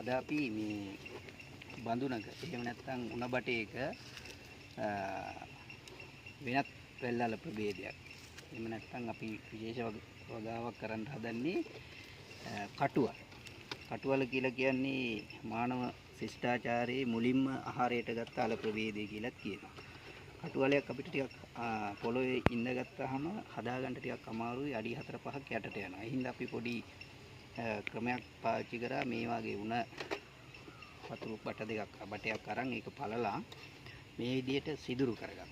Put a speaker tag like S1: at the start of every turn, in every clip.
S1: අද අපි මේ බඳුනක එහෙම නැත්නම් උණ බටේක වෙනත් වෙල්ලාල ප්‍රභේදයක්. එහෙම නැත්නම් අපි විශේෂ වගාවක් කරන්න හදන්නේ කටුවල. කටුවල කියලා කියන්නේ මානව ශිෂ්ටාචාරයේ මුලින්ම ආහාරයට ගත්ත අල ප්‍රභේදය කියලා කියනවා. කටුවලයක් අපිට ටිකක් පොළොවේ ඉඳගත්තාම හදාගන්න ටිකක් අමාරුයි, අඩි 4-5ක් යටට යනවා. ඒ හින්දා අපි පොඩි ක්‍රමයක් පාවිච්චි කරා මේ වගේ උණ වතුරු බටයක් අරන් ඒක පළලා මේ විදිහට සිදුරු කරගත්තා.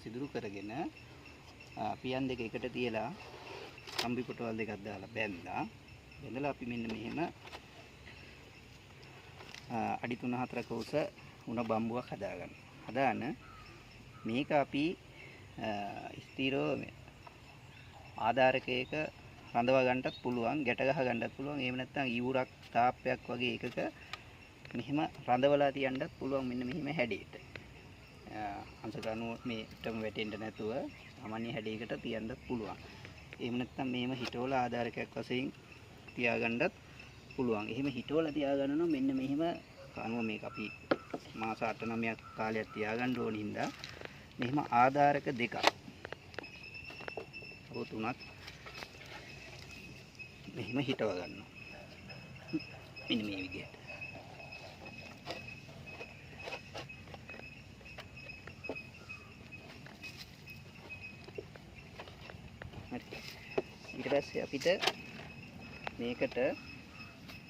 S1: සිදුරු කරගෙන පියන් දෙක එකට තියලා කම්බි පොටවල් දෙකක් දාලා බැඳලා අපි මෙන්න මෙහෙම අඩි 3-4ක උස උණ බම්බුවක් හදාගන්න. හදාන මේක අපි ස්ථිරව ආධාරකයක රඳව ගන්නත් පුළුවන්, ගැට ගහ ගන්නත් පුළුවන්. එහෙම නැත්නම් ඊවුරක් තාප්පයක් වගේ එකක මෙහෙම රඳවලා තියන්නත් පුළුවන් මෙන්න මෙහෙම හැඩයට. අංශකණුව මේටම වැටෙන්න නැතුව සාමාන්‍ය හැඩයකට තියන්නත් පුළුවන්. එහෙම නැත්නම් මෙහෙම හිටවල ආධාරකයක් වශයෙන් තියාගන්නත් පුළුවන්. එහෙම හිටවල තියාගන්න නම් මෙන්න මෙහෙම කණුව මේක අපි මාස 8-9ක් කාලයක් තියාගන්න ඕන හින්දා මෙහෙම ආධාරක දෙකක් හෝ තුනක් මෙහෙම හිටව ගන්නවා. මෙන්න මේ විදිහට. ඊට පස්සේ අපිට මේකට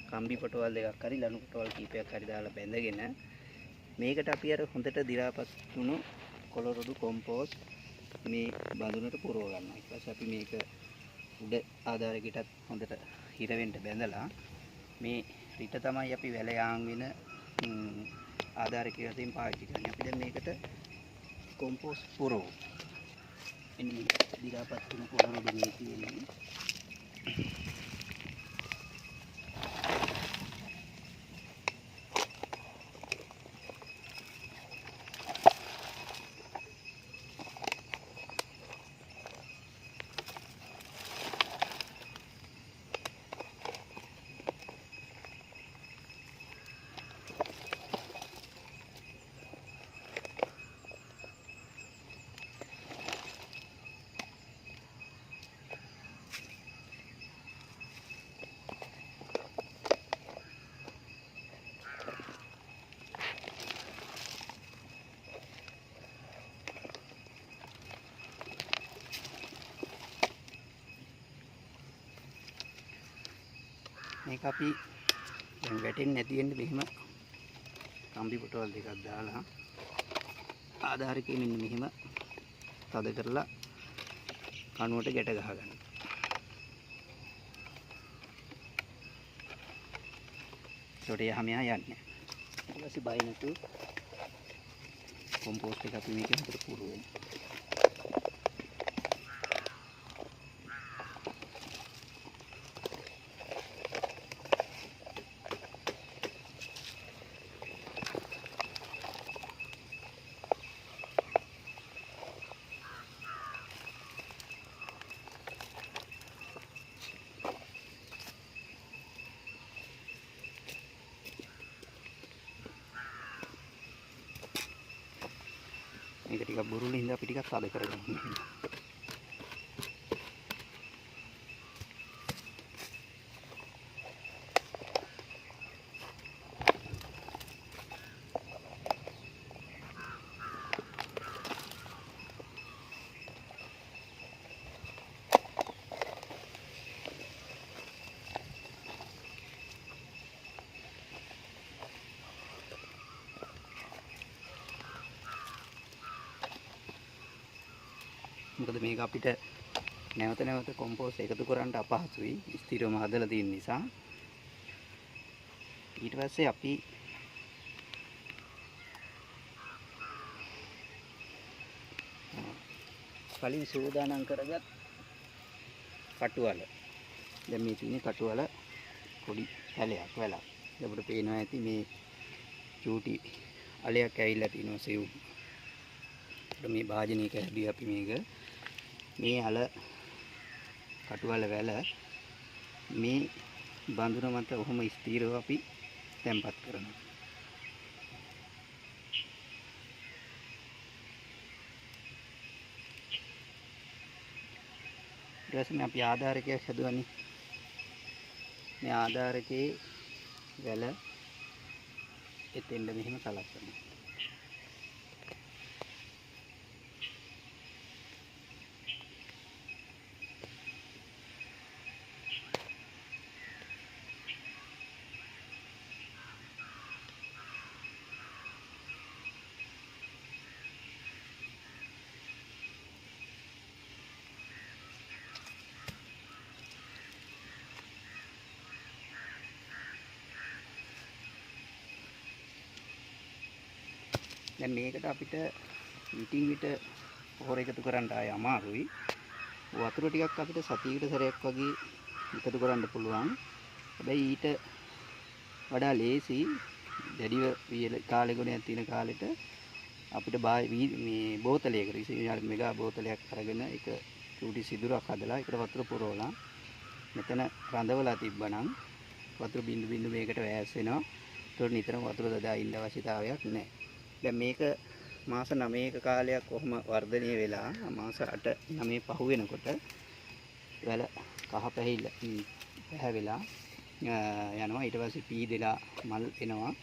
S1: කම්බි පොටවල් දෙකක් හරි ලණු පොටවල් කීපයක් හරි දාලා බැඳගෙන මේකට අපි අර හොඳට දි รา පත් වුණු කොළරොඩු කොම්පෝස්ට් මේ බඳුනට පුරව ගන්නවා. ඊට පස්සේ අපි මේක උඩ ආධාරයකටත් හොඳට හිර වෙන්න බැඳලා මේ රිට තමයි අපි වැල යාන් වෙන ආධාරකය වශයෙන් පාවිච්චි කරන්නේ. අපි දැන් මේකට කොම්පෝස්ට් පුරවමු. එන්නේ දි รา පත් වුණු කොළරොඩු මේ තියෙන්නේ. මේක අපි දැන් වැටෙන්නේ නැති වෙන්න මෙහෙම කම්බි පොටවල් දෙකක් දාලා ආධාරකයේ මෙන්න මෙහෙම තද කරලා කණුවට ගැට ගහ ගන්න. ඒකට යහම යන්නේ. ඊට පස්සේ බය නැතුව කොම්පෝස්ට් එක අපි මේකෙන් හතර පුරවමු. මේක ටිකක් බුරුලු හින්දා අපි ටිකක් තද කරගමු. මොකද මේක අපිට නැවත කොම්පෝස්ට් එකතු කරන්න අපහසුයි ස්ථිරවම හදලා තියෙන නිසා. ඊට පස්සේ අපි කලින් සූදානම් කරගත් කටුවල. දැන් මේ තියෙන කටුවල පොඩි හැලයක් වෙලා. අපිට පේනවා ඇති මේ චූටි අලයක් ඇවිල්ලා තියෙනවා සෙව්. මේ භාජනයක හැදුවේ අපි මේක මේ අල කටුවල වැල මේ බඳුන මත ඔහොම ස්ථිරව අපි තැම්පත් කරනවා. ඊට පස්සේ මේ අපි ආධාරකයක් හදුවනේ. මේ ආධාරකයේ වැල එතෙන්ද මෙහෙම සලස්වනවා. දැන් මේකට අපිට විටින් විට පොහොර එකතු කරන්න ආය අමාරුයි. වතුර ටිකක් අපිට සතියකට සැරයක් වගේ එකතු කරන්න පුළුවන්. හැබැයි ඊට වඩා ලේසි දැඩිව කාලේ ගුණයක් තියෙන කාලෙට අපිට මේ බෝතලයකට ඉතින් මෙගා බෝතලයක් අරගෙන ඒක චූටි සිදුරක් හදලා ඒකට වතුර පුරවලා මෙතන රඳවලා තිබ්බනම් වතුර බින්දු බින්දු මේකට වැස් වෙනවා. ඒතකොට නිතරම වතුර දදා ඉන්න අවශ්‍යතාවයක් නැහැ. දැන් මේක මාස 9ක කාලයක් කොහොම වර්ධනය වෙලා මාස 8 9 පහු වෙනකොට වැල කහ පැහැවිලා යනවා. ඊට පස්සේ පීදෙලා මල් එනවා.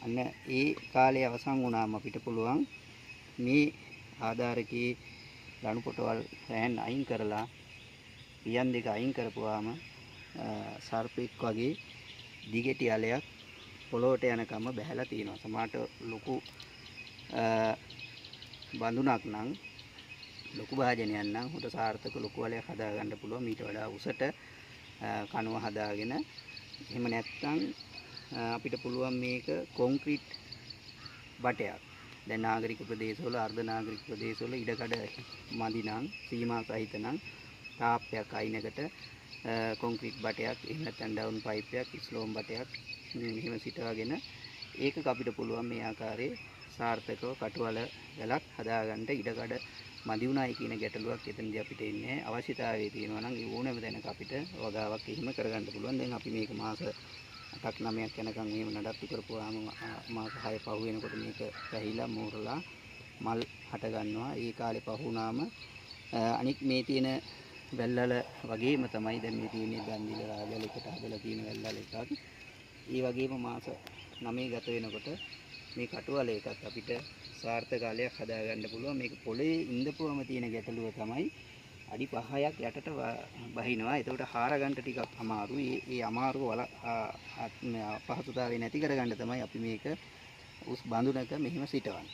S1: අන්න ඒ කාලය අවසන් වුණාම අපිට පුළුවන් මේ ආධාරකයේ ලණු පොටවල් රෑන් අයින් කරලා පියන් දෙක අයින් කරපුවාම සර්පෙක් වගේ දිගටි අලයක් පොළොවට යනකම බැහැලා තියෙනවා. සමහරට ලොකු බඳුනක් නම් ලොකු භාජනයක් නම් හොඳ සාර්ථක ලොකු වලයක් හදා ගන්න පුළුවන්. මීට වඩා උසට කණුව හදාගෙන එහෙම නැත්නම් අපිට පුළුවන් මේක කොන්ක්‍රීට් බටයක්. දැන් නාගරික ප්‍රදේශවල අර්ධ නාගරික ප්‍රදේශවල ඉඩකඩ මදි නම් සීමා සහිත නම් තාප්පයක් අයිනකට කොන්ක්‍රීට් බටයක් එහෙම නැත්නම් ඩවුන් පයිප්යක් ස්ලෝම් බටයක් මෙහෙම සිටවගෙන ඒකක අපිට පුළුවන් මේ ආකාරයේ සාර්ථකව කටුවල වැලක් හදාගන්න. ඉඩකඩ මදි උනායි කියන ගැටලුවක් එතනදී අපිට ඉන්නේ. අවශ්‍යතාවය තියෙනවා නම් ඒ ඕනෑම තැනක අපිට වගාවක් එහෙම කරගන්න පුළුවන්. දැන් අපි මේක මාස 8ක් 9ක් යනකම් එහෙම නඩත්තු කරපුවාම මාස 6 පහු වෙනකොට මේක පැහිලා මෝරලා මල් හට ගන්නවා. ඒ කාලේ පහු වුණාම අනික් මේ තියෙන වැල්වල වගේම තමයි දැන් මේ තියෙන්නේ ගන්දිල රාගල එකට හදලා තියෙන වැල්වල එකක්. ඒ වගේම මාස 9 ගත වෙනකොට මේ කටුවල එකත් අපිට සාර්ථක කාලයක් හදා ගන්න පුළුවන්. මේක පොළේ ඉඳපුවම තියෙන ගැටලුව තමයි අඩි 5ක් යටට බහිනවා. ඒකට හාර ගන්න ටිකක් අමාරුයි. ඒ අමාරුව පහසුතාවය නැති කරගන්න තමයි අපි මේක උස් බඳුනක මෙහෙම සිටවන්නේ.